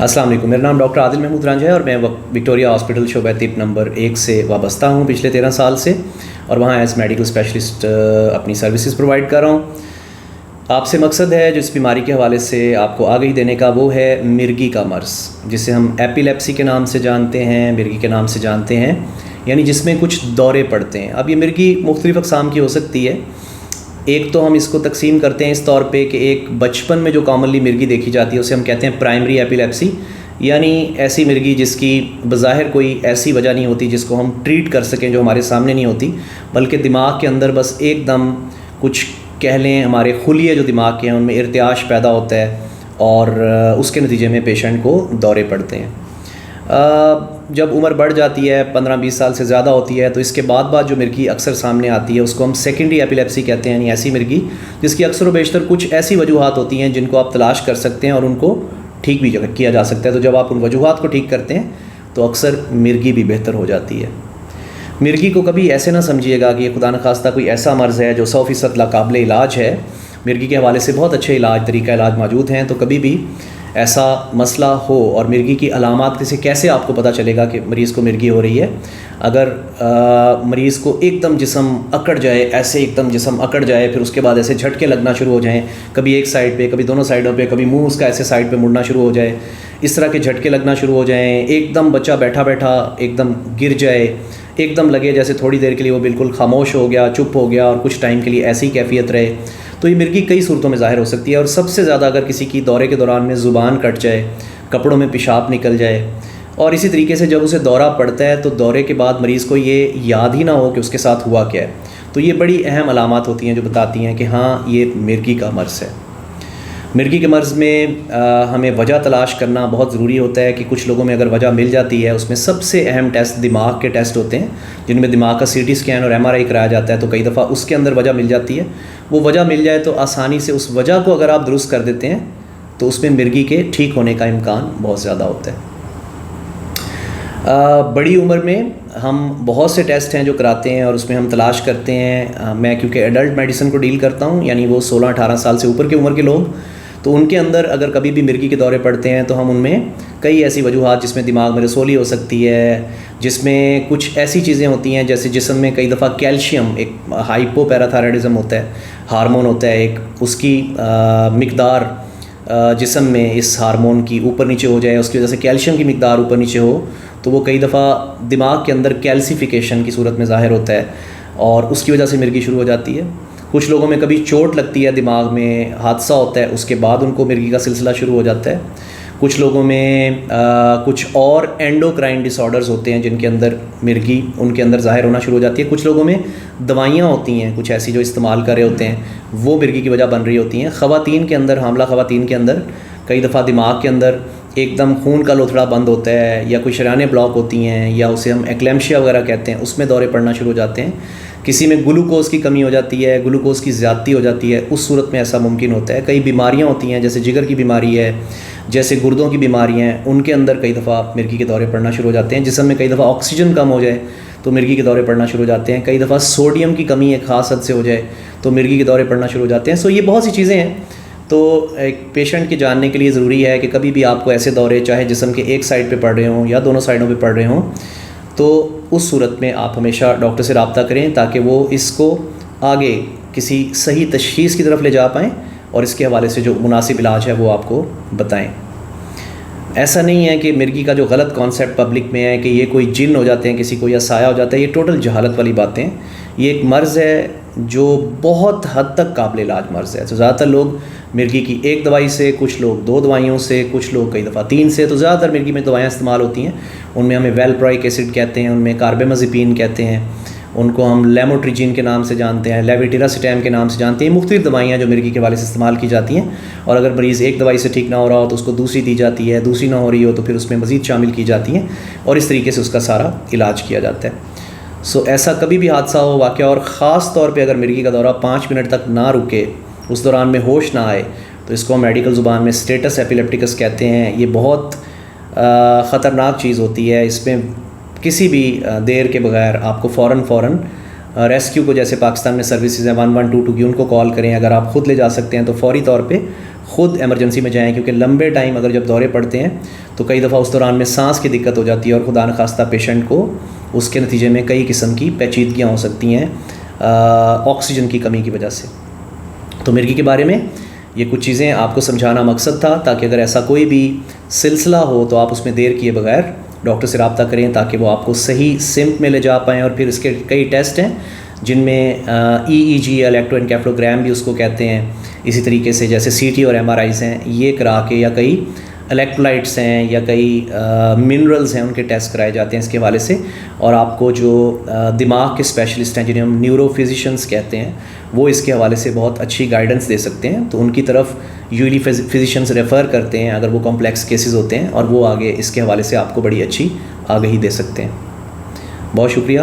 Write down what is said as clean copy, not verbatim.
السلام علیکم، میرا نام ڈاکٹر عادل محمود رانجھا ہے اور میں وکٹوریہ ہاسپٹل شعبہ طب نمبر 1 سے وابستہ ہوں پچھلے 13 سال سے، اور وہاں ایز میڈیکل اسپیشلسٹ اپنی سروسز پرووائڈ کر رہا ہوں۔ آپ سے مقصد ہے جو اس بیماری کے حوالے سے آپ کو آگہی دینے کا، وہ ہے مرگی کا مرض، جسے ہم ایپیلیپسی کے نام سے جانتے ہیں، مرگی کے نام سے جانتے ہیں، یعنی جس میں کچھ دورے پڑتے ہیں۔ اب یہ مرگی مختلف اقسام کی ہو سکتی ہے۔ ایک تو ہم اس کو تقسیم کرتے ہیں اس طور پہ کہ ایک بچپن میں جو کامنلی مرگی دیکھی جاتی ہے اسے ہم کہتے ہیں پرائمری ایپیلیپسی، یعنی ایسی مرگی جس کی بظاہر کوئی ایسی وجہ نہیں ہوتی جس کو ہم ٹریٹ کر سکیں، جو ہمارے سامنے نہیں ہوتی، بلکہ دماغ کے اندر بس ایک دم کچھ کہہ لیں ہمارے خلیے جو دماغ کے ہیں ان میں ارتعاش پیدا ہوتا ہے اور اس کے نتیجے میں پیشنٹ کو دورے پڑتے ہیں۔ جب عمر بڑھ جاتی ہے، 15-20 سال سے زیادہ ہوتی ہے، تو اس کے بعد جو مرگی اکثر سامنے آتی ہے اس کو ہم سیکنڈری ایپیلیپسی کہتے ہیں، یعنی ایسی مرگی جس کی اکثر و بیشتر کچھ ایسی وجوہات ہوتی ہیں جن کو آپ تلاش کر سکتے ہیں اور ان کو ٹھیک بھی کیا جا سکتا ہے۔ تو جب آپ ان وجوہات کو ٹھیک کرتے ہیں تو اکثر مرگی بھی بہتر ہو جاتی ہے۔ مرگی کو کبھی ایسے نہ سمجھیے گا کہ یہ خدا نخواستہ کوئی ایسا مرض ہے جو 100% لاقابل علاج ہے۔ مرگی کے حوالے سے بہت اچھے طریقہ علاج موجود ہیں، تو کبھی بھی ایسا مسئلہ ہو اور مرگی کی علامات سے کیسے آپ کو پتہ چلے گا کہ مریض کو مرگی ہو رہی ہے؟ اگر مریض کو ایک دم جسم اکڑ جائے، ایسے ایک دم جسم اکڑ جائے، پھر اس کے بعد ایسے جھٹکے لگنا شروع ہو جائیں، کبھی ایک سائڈ پہ، کبھی دونوں سائڈوں پہ، کبھی منہ اس کا ایسے سائڈ پہ مڑنا شروع ہو جائے، اس طرح کے جھٹکے لگنا شروع ہو جائیں، ایک دم بچہ بیٹھا بیٹھا ایک دم گر جائے، ایک دم لگے جیسے تھوڑی دیر کے لیے وہ بالکل خاموش ہو گیا، چپ ہو گیا اور کچھ ٹائم کے لیے ایسی کیفیت رہے، تو یہ مرگی کئی صورتوں میں ظاہر ہو سکتی ہے۔ اور سب سے زیادہ اگر کسی کی دورے کے دوران میں زبان کٹ جائے، کپڑوں میں پیشاب نکل جائے، اور اسی طریقے سے جب اسے دورہ پڑتا ہے تو دورے کے بعد مریض کو یہ یاد ہی نہ ہو کہ اس کے ساتھ ہوا کیا ہے، تو یہ بڑی اہم علامات ہوتی ہیں جو بتاتی ہیں کہ ہاں یہ مرگی کا مرض ہے۔ مرگی کے مرض میں ہمیں وجہ تلاش کرنا بہت ضروری ہوتا ہے کہ کچھ لوگوں میں اگر وجہ مل جاتی ہے، اس میں سب سے اہم ٹیسٹ دماغ کے ٹیسٹ ہوتے ہیں، جن میں دماغ کا CT اسکین اور MRI کرایا جاتا ہے، تو کئی دفعہ اس کے اندر وجہ مل جاتی ہے۔ وہ وجہ مل جائے تو آسانی سے اس وجہ کو اگر آپ درست کر دیتے ہیں تو اس میں مرگی کے ٹھیک ہونے کا امکان بہت زیادہ ہوتا ہے۔ بڑی عمر میں ہم بہت سے ٹیسٹ ہیں جو کراتے ہیں اور اس میں ہم تلاش کرتے ہیں، میں کیونکہ ایڈلٹ میڈیسن کو ڈیل کرتا ہوں، یعنی وہ 16-18 سال سے اوپر کی عمر کے لوگ، تو ان کے اندر اگر کبھی بھی مرگی کے دورے پڑتے ہیں تو ہم ان میں کئی ایسی وجوہات، جس میں دماغ میں رسولی ہو سکتی ہے، جس میں کچھ ایسی چیزیں ہوتی ہیں جیسے جسم میں کئی دفعہ کیلشیم، ایک ہائپو پیراتھائرائڈزم ہوتا ہے، ہارمون ہوتا ہے ایک، اس کی مقدار جسم میں اس ہارمون کی اوپر نیچے ہو جائے، اس کی وجہ سے کیلشیم کی مقدار اوپر نیچے ہو، تو وہ کئی دفعہ دماغ کے اندر کیلسیفیکیشن کی صورت میں ظاہر ہوتا ہے اور اس کی وجہ سے مرگی شروع ہو جاتی ہے۔ کچھ لوگوں میں کبھی چوٹ لگتی ہے، دماغ میں حادثہ ہوتا ہے، اس کے بعد ان کو مرگی کا سلسلہ شروع ہو جاتا ہے۔ کچھ لوگوں میں کچھ اور اینڈوکرائن ڈس آرڈرز ہوتے ہیں جن کے اندر مرگی ان کے اندر ظاہر ہونا شروع ہو جاتی ہے۔ کچھ لوگوں میں دوائیاں ہوتی ہیں کچھ ایسی جو استعمال کر رہے ہوتے ہیں، وہ مرگی کی وجہ بن رہی ہوتی ہیں۔ خواتین کے اندر، حاملہ خواتین کے اندر کئی دفعہ دماغ کے اندر ایک دم خون کا لوتھڑا بند ہوتا ہے، یا کوئی شریانیں بلاک ہوتی ہیں، یا اسے ہم ایکلیمشیا وغیرہ کہتے ہیں، اس میں دورے پڑنا شروع ہو جاتے ہیں۔ کسی میں گلوکوز کی کمی ہو جاتی ہے، گلوکوز کی زیادتی ہو جاتی ہے، اس صورت میں ایسا ممکن ہوتا ہے۔ کئی بیماریاں ہوتی ہیں جیسے جگر کی بیماری ہے، جیسے گردوں کی بیماریاں ہیں، ان کے اندر کئی دفعہ مرگی کے دورے پڑنا شروع ہو جاتے ہیں۔ جسم میں کئی دفعہ آکسیجن کم ہو جائے تو مرگی کے دورے پڑنا شروع ہو جاتے ہیں۔ کئی دفعہ سوڈیم کی کمی ایک خاص حد سے ہو جائے تو مرگی کے دورے پڑنا شروع ہو جاتے ہیں۔ سو یہ بہت سی چیزیں ہیں، تو ایک پیشنٹ کے جاننے کے لیے ضروری ہے کہ کبھی بھی آپ کو ایسے دورے، چاہے جسم کے ایک سائڈ پہ پڑ رہے ہوں یا دونوں سائڈوں پہ پڑ رہے ہوں، تو اس صورت میں آپ ہمیشہ ڈاکٹر سے رابطہ کریں تاکہ وہ اس کو آگے کسی صحیح تشخیص کی طرف لے جا پائیں اور اس کے حوالے سے جو مناسب علاج ہے وہ آپ کو بتائیں۔ ایسا نہیں ہے کہ مرگی کا جو غلط کانسیپٹ پبلک میں ہے کہ یہ کوئی جن ہو جاتے ہیں کسی کو یا سایہ ہو جاتا ہے، یہ ٹوٹل جہالت والی باتیں۔ یہ ایک مرض ہے جو بہت حد تک قابل علاج مرض ہے۔ تو زیادہ تر لوگ مرگی کی ایک دوائی سے، کچھ لوگ 2 دوائیوں سے، کچھ لوگ کئی دفعہ 3 سے، تو زیادہ تر مرگی میں دوائیاں استعمال ہوتی ہیں۔ ان میں ہمیں ویلپرائک ایسڈ کہتے ہیں، ان میں کاربیمازپین کہتے ہیں، ان کو ہم لیموٹریجین کے نام سے جانتے ہیں، لیویٹیراسٹیم کے نام سے جانتے ہیں۔ مختلف دوائیاں جو مرگی کے حوالے سے استعمال کی جاتی ہیں، اور اگر مریض ایک دوائی سے ٹھیک نہ ہو رہا ہو تو اس کو دوسری دی جاتی ہے، دوسری نہ ہو رہی ہو تو پھر اس میں مزید شامل کی جاتی ہیں، اور اس طریقے سے اس کا سارا علاج کیا جاتا ہے۔ ایسا کبھی بھی حادثہ ہو، واقعہ، اور خاص طور پہ اگر مرگی کا دورہ 5 منٹ تک نہ رکے، اس دوران میں ہوش نہ آئے، تو اس کو ہم میڈیکل زبان میں اسٹیٹس ایپیلیپٹکس کہتے ہیں۔ یہ بہت خطرناک چیز ہوتی ہے۔ اس میں کسی بھی دیر کے بغیر آپ کو فوراً ریسکیو کو، جیسے پاکستان میں سروسز ہیں 1122 کی، ان کو کال کریں۔ اگر آپ خود لے جا سکتے ہیں تو فوری طور پہ خود ایمرجنسی میں جائیں، کیونکہ لمبے ٹائم اگر جب دورے پڑتے ہیں تو کئی دفعہ اس دوران میں سانس کی دقت ہو جاتی ہے، اور خدا نخواستہ پیشنٹ کو اس کے نتیجے میں کئی قسم کی پیچیدگیاں ہو سکتی ہیں آکسیجن کی کمی کی وجہ سے۔ تو مرگی کے بارے میں یہ کچھ چیزیں آپ کو سمجھانا مقصد تھا، تاکہ اگر ایسا کوئی بھی سلسلہ ہو تو آپ اس میں دیر کیے بغیر ڈاکٹر سے رابطہ کریں، تاکہ وہ آپ کو صحیح سمت میں لے جا پائیں۔ اور پھر اس کے کئی ٹیسٹ ہیں جن میں EEG الیکٹروانکیفلوگرام بھی اس کو کہتے ہیں، اسی طریقے سے جیسے CT اور MRIs ہیں، یہ کرا کے، یا کئی الیکٹرولائٹس ہیں یا کئی منرلز ہیں ان کے ٹیسٹ کرائے جاتے ہیں اس کے حوالے سے۔ اور آپ کو جو دماغ کے اسپیشلسٹ ہیں جنہیں ہم نیورو فزیشنس کہتے ہیں، وہ اس کے حوالے سے بہت اچھی گائیڈنس دے سکتے ہیں، تو ان کی طرف یوزلی فزیشنس ریفر کرتے ہیں اگر وہ کمپلیکس کیسز ہوتے ہیں، اور وہ آگے اس کے حوالے سے آپ کو بڑی اچھی آگہی دے سکتے ہیں۔ بہت شکریہ۔